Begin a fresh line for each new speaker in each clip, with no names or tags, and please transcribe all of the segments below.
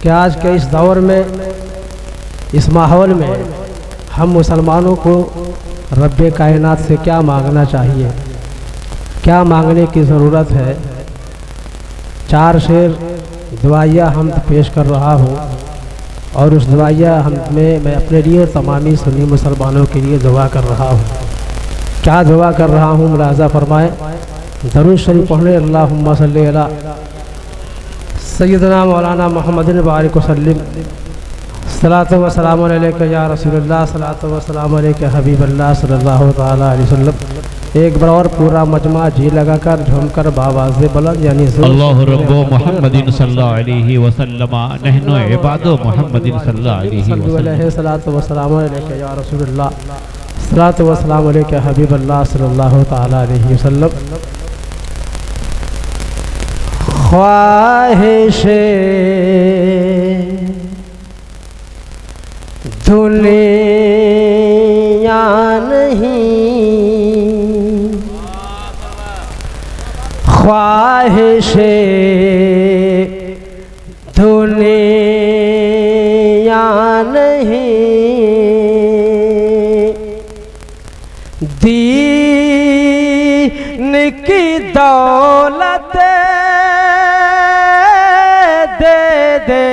कि आज के इस दौर में, इस माहौल में हम मुसलमानों को रब्बे कायनात से क्या मांगना चाहिए, क्या मांगने की ज़रूरत है। 4 शेर दुआया हम पेश कर रहा हूँ और उस दुआया हम में मैं अपने लिए तमामी सुन्नी मुसलमानों के लिए दुआ कर रहा हूँ। क्या दुआ कर रहा हूँ मुलाज़ा फरमाएं। दरूद शरीफ पढ़ने अल्लाहुम्मा सल्ली अला सय्यदना मौलाना मुहम्मदिन बारिक वसल्लिम सलातो व सलामु अलैका या रसूलल्लाह सलातो व सलामु अलैका हबीबल्लाह सल्लल्लाहु तआला अलैहि वसल्लम। एक बार और पूरा मजमा जी लगाकर झूमकर बावाज़े बुलंद यानी
अल्लाहु रब्बो मुहम्मदिन सल्लल्लाहु अलैहि वसल्लम नहनु इबादो मुहम्मदिन सल्लल्लाहु अलैहि वसल्लम
सलातो व सलामु अलैका या रसूलल्लाह सलातो व सलामु अलैका हबीबल्लाह सल्लल्लाहु तआला अलैहि वसल्लम। ख्वाहिशे दुनिया नहीं, ख्वाहिशे दुनिया नहीं, दीन की दौलत दे दे,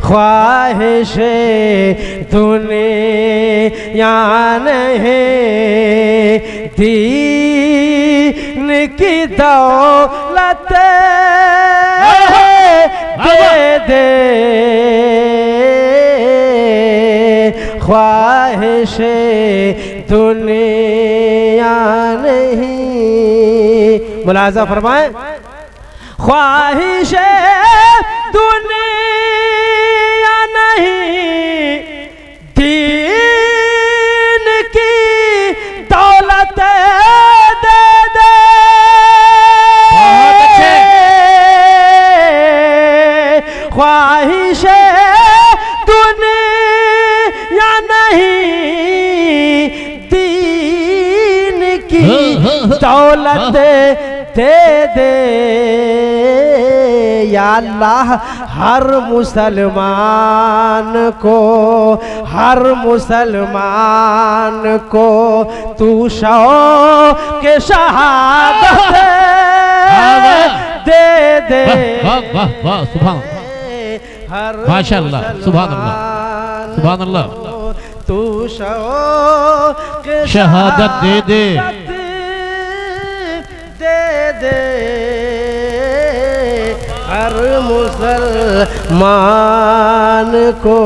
ख्वाहिशे दुनिया नहीं, दीन की दौलत दे दे, ख्वाहिशे दुनिया नहीं। मुलाज़ा फरमाएं। ख्वाहिशे दुनिया नहीं, दीन की दौलत दे दे,
बहुत अच्छे।
ख्वाहिशे दुनिया नहीं, दीन की दौलत दे दे। या अल्लाह हर मुसलमान को, हर मुसलमान को तू शौक़ शहादत दे दे।
वाह वाह वाह सुभान माशाअल्लाह सुभान अल्लाह सुभान अल्लाह।
तू शौक़
शहादत दे दे
दे दे, हर मुसलमान को।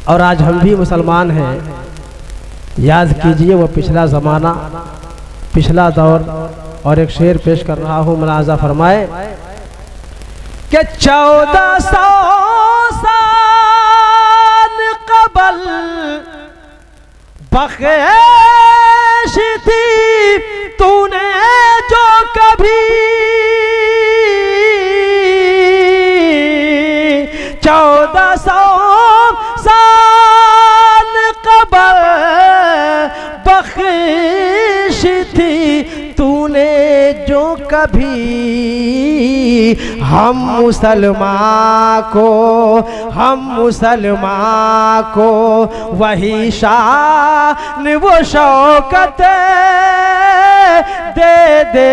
और आज हम भी मुसलमान हैं, याद कीजिए वो पिछला ज़माना, पिछला दौर। और एक शेर पेश कर रहा हूँ, मुलाज़ा फरमाए कि 1400 साल कबल बख्श थी तूने जो कभी, 1400 साल कबल बख्श थी तूने जो कभी, हम मुसलमान को, हम मुसलमान को वही शान वो शौकत दे दे।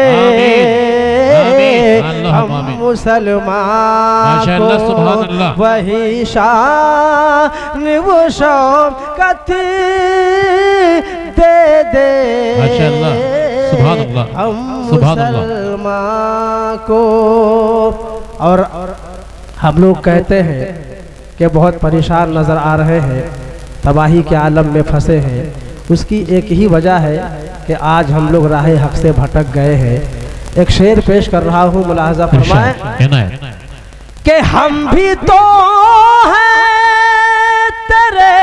हम मुसलमान को वही शान वो शौकत दे दे। हम मुसलमान को। और हम लोग कहते हैं कि बहुत परेशान नज़र आ रहे हैं, तबाही के आलम में फंसे हैं। उसकी एक ही वजह है कि आज हम लोग राह हक से भटक गए हैं। एक शेर पेश कर रहा हूँ, मुलाहजा फरमाएं कि हम भी तो हैं तेरे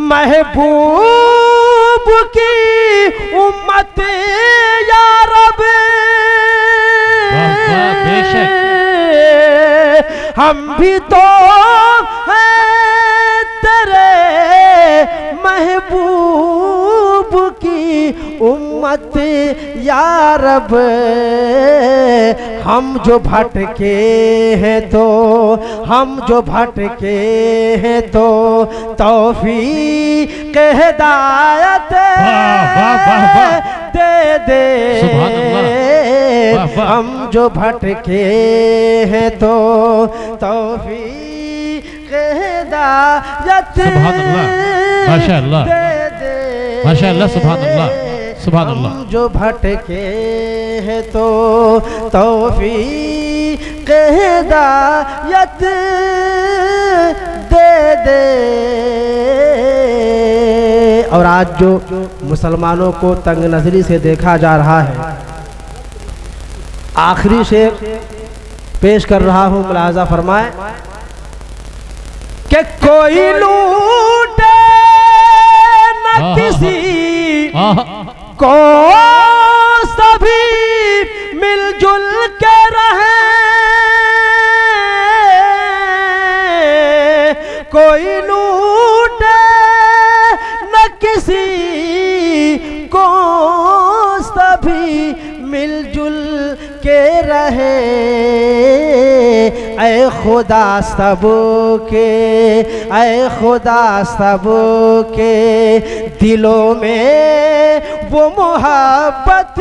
महबूब की उम्मत या रब, हम भी तो हैं तेरे महबूब की उम्मत उम्मत या रब, हम जो भटके हैं तो, हम जो भटके हैं तो तौफीक हिदायत दे दे। हम जो भटके हैं तो तौफीक हिदायत
माशाअल्लाह
दे दे।
माशाअल्लाह सुभान अल्लाह सुभान अल्लाह।
हम जो भटके हैं तो तौफीक हिदायत दे दे। और आज जो मुसलमानों को तंग नजरी से देखा जा रहा है, आखिरी शेर पेश कर रहा हूं, मुलाजा फरमाए कि कोई लूटे न किसी को, सभी मिलजुल के रहे। कोई लूटे न किसी को, सभी मिलजुल के रहे। ऐ खुदा सबके, ऐ खुदा सबके दिलों में वो मोहब्बत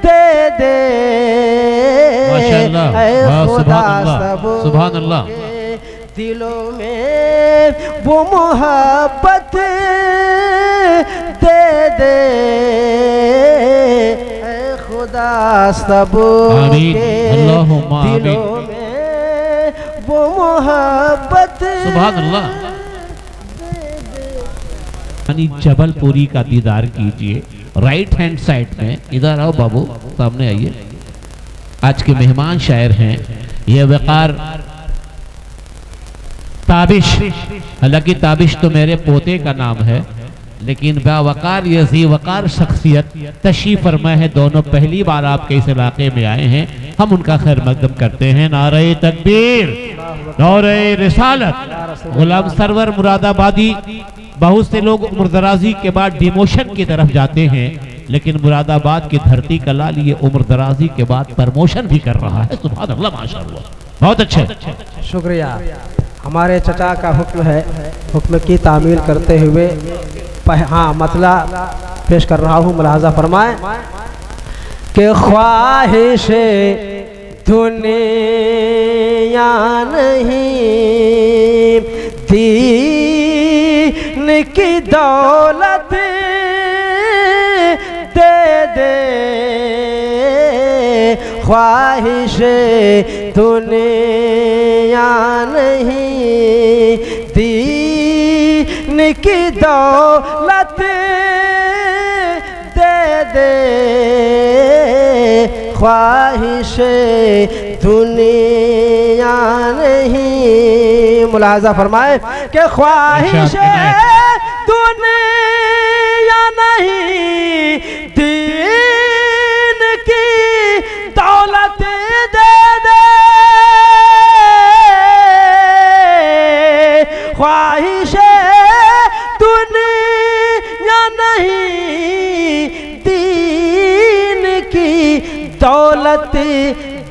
दे दे। ऐ खुदा सबके दिलों में वो मोहब्बत दे दे। ऐ खुदा सबके दिलों में वो मोहब्बत।
सुभान अल्लाह। जबलपुरी का दीदार कीजिए, राइट हैंड साइड में। इधर आओ बाबू, सामने आइए। आज के मेहमान शायर हैं ये वकार ताबिश। हालांकि ताबिश तो मेरे पोते का नाम है, लेकिन बावकार ये ज़ी वकार शख्सियत तशरीफ फरमा है। दोनों पहली बार आपके इस इलाके में आए हैं, हम उनका खैर मकदम करते हैं। नारे तकबीर, नारे रिसालत। गुलाम सरवर मुरादाबादी, बहुत से लोग उम्रदराजी के बाद डिमोशन की तरफ जाते हैं, लेकिन मुरादाबाद की धरती का लाल ये उम्रदराजी के बाद प्रमोशन भी कर रहा है। सुभान अल्लाह माशाअल्लाह, बहुत अच्छे।
शुक्रिया। हमारे चचा का हुक्म है, हुक्म की तामील करते हुए हाँ मतला पेश कर रहा हूँ, मुलाजा फरमाए कि ख्वाहिश दुनिया नहीं, दीन की दौलत दे दे। ख्वाहिश दुनिया नहीं, दीन की दौलत दे दे। ख्वाहिश दुनिया नहीं, मुलाजा फरमाए कि ख्वाहिश दुनिया नहीं, दीन की दौलत दे दे। ख्वाहिश दुनिया नहीं, दीन की दौलत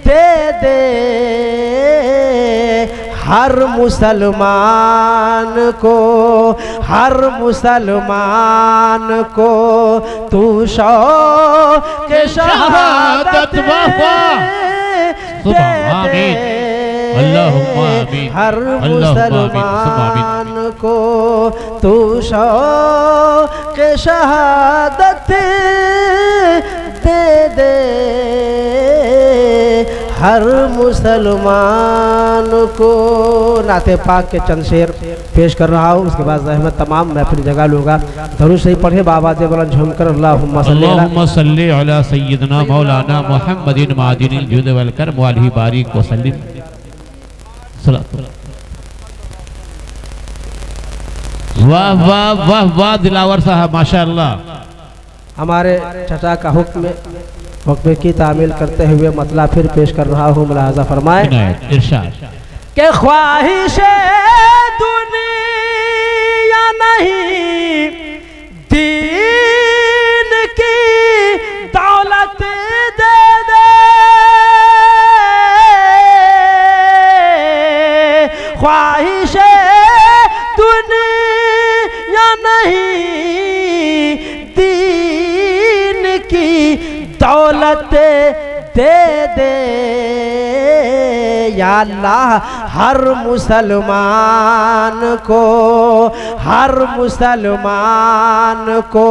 दे दे। हर मुसलमान को, हर मुसलमान को तू शौक़ शहादत दे दे। हर मुसलमान को तू शौक़ शहादत दे दे। हर मुसलमान को। नाते पाक के चंद शेर पेश कर रहा हूँ, उसके बाद रहमत तमाम मैं अपनी जगह लूँगा। दरूद सही पढ़े बाबा दे बुलंद झुमकर अल्लाहुम्मा सल्ली
अला सय्यदना मौलाना मुहम्मदिन मादिनिल जुद वल करम व अलैहि बारिक व सल्लिम। वाह वाह वाह वाह दिलावर साहब माशाअल्लाह।
हमारे चचा का हुक्म की तामील करते हुए मतला फिर पेश कर रहा हूँ, मुलाजा फरमाए
इरशाद
के ख्वाहिश दुनिया नहीं, दीन दौलत दे दे या अल्लाह हर मुसलमान को, हर मुसलमान को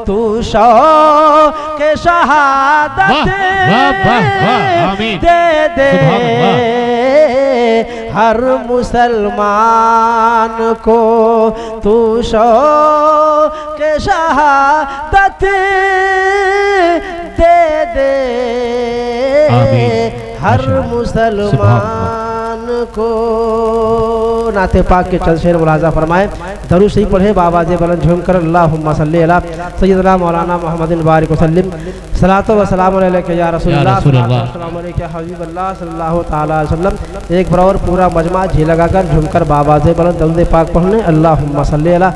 तू शौक़ शहादत दे दे, हर मुसलमान को तू शौक़ शहादत दे दे, हर मुसलमान को। नाते पाक के चंद शेर मुलाजा फरमाए, दरूद शरीफ पढ़े बाबाज़ बुलंद झूम कर अल्लाहुम्मा सल्ली अला सय्यदना मौलाना मुहम्मदिन बारिक वसल्लम, सलातो व सलाम अलैका या रसूलल्लाह, अस्सलामु अलैका या हबीबल्लाह सल्लल्लाहु तआला अलैहि वसल्लम। एक बार और पूरा मजमा जी लगाकर झूमकर बाबाज़ बुलंद दरूद पाक पढ़ने, अल्लाहुम्मा सल्ली अला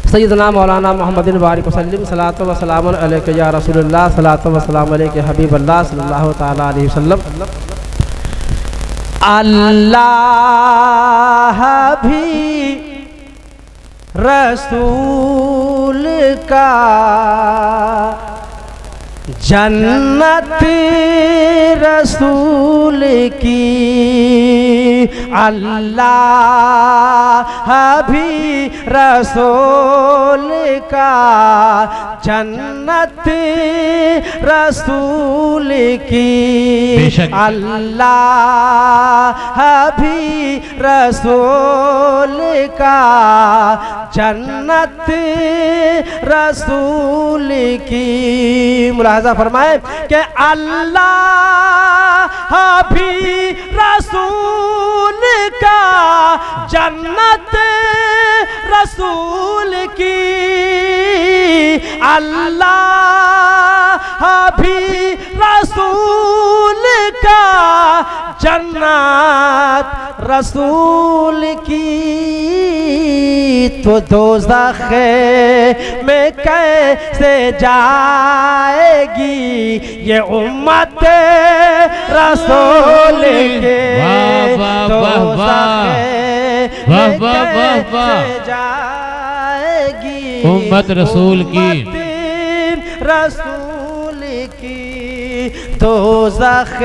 सय्यदना मौलाना मुहम्मदिन बारिक वसल्लम, सलातो व सलाम अलैका या रसूलल्लाह, सलातो व सलाम अलैका या हबीबल्लाह सल्लल्लाहु तआला अलैहि वसल्लम। अल्लाह भी रसूल का जन्नत रसूल की, अल्लाह भी रसूल का जन्नत रसूल की, अल्लाह भी रसूल का जन्नत रसूल की। मुलाहजा फरमाए कि अल्लाह भी रसूल का जन्नत रसूल की, अल्लाह भी रसूल का जन्नत रसूल की। तो दोज़ख में कैसे जाएगी ये उम्मत रसूल के, दोज़ख में कैसे जाएगी
उम्मत रसूल की,
रसूल की। दोज़ख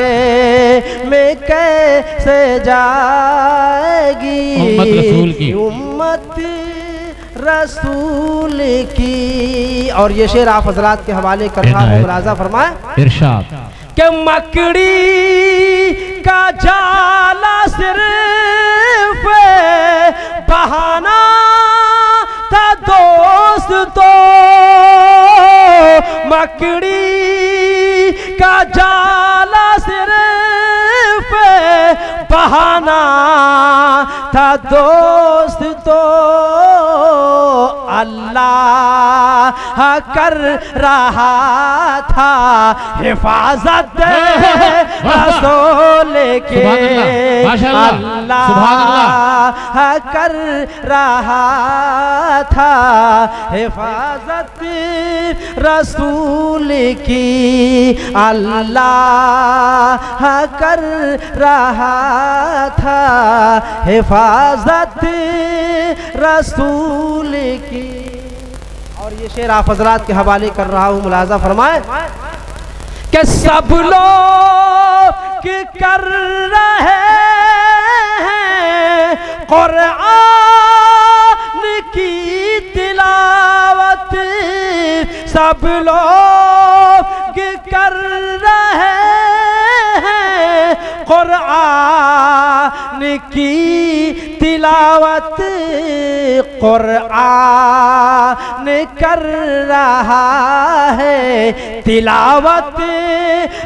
में कैसे जाएगी
उम्मत रसूल की,
उम्मत रसूल की। और ये शेर आप हजरात के हवाले कर रहा हूँ, मुलाजा फरमाए
इरशाद
कि मकड़ी का जाला सिर्फ बहाना था दोस्तों, मकड़ी का जाला सिर्फ बहाना था दोस्तों, अल्लाह कर रहा था हिफाजत रसूल के, अल्लाह कर रहा था हिफाजत रसूल की, अल्लाह कर रहा था हिफाजत रसूल की। और ये शेर आप हजरात के हवाले कर रहा हूँ, मुलाजा फरमाए कि सब लोग कर रहे हैं कुरान की तिलावत, सब लोग कर रहे हैं कुरान की तिलावत, कुरान कर रहा है तिलावत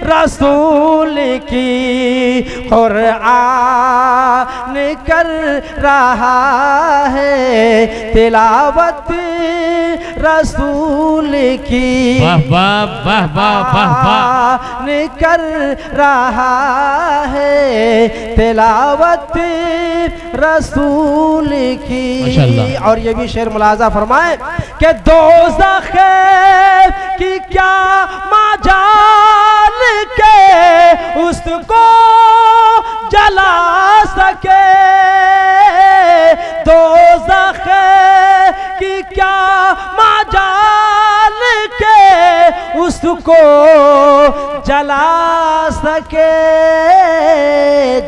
रसूल की, कुरान कर रहा है तिलावत रसूल की, कर रहा है तिलावत रसूल की। और ये भी शेर मुलाजा फरमाए कि दोज़ख की क्या मजाल के उसको जला सके, दोज़ख की क्या मजाल के उसको जला सके,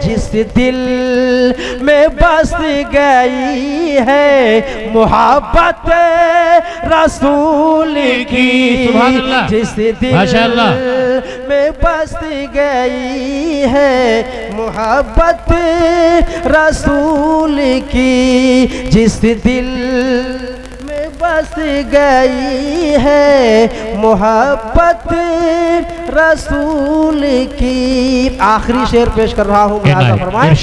जिस दिल में बस गई है मोहब्बत रसूल की, जिस दिल में बस गई है मोहब्बत रसूल की, जिस दिल में बस गई है मोहब्बत रसूल की। आखिरी शेर पेश कर रहा हूँ, फरमाएं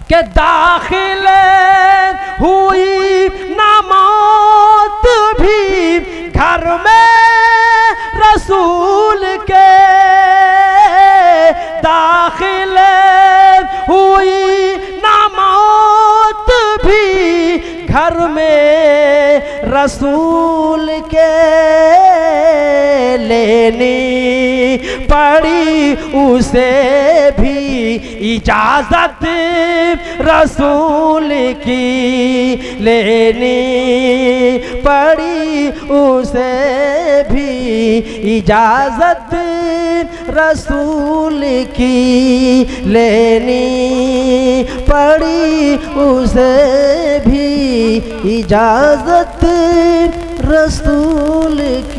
के दाखिल हुई ना मौत भी घर में रसूल के, दाखिल हुई ना मौत भी घर में रसूल के, लेनी पड़ी उसे भी इजाजत रसूल की, लेनी पड़ी उसे भी इजाजत रसूल की, लेनी पड़ी उसे भी इजाजत रसूल की।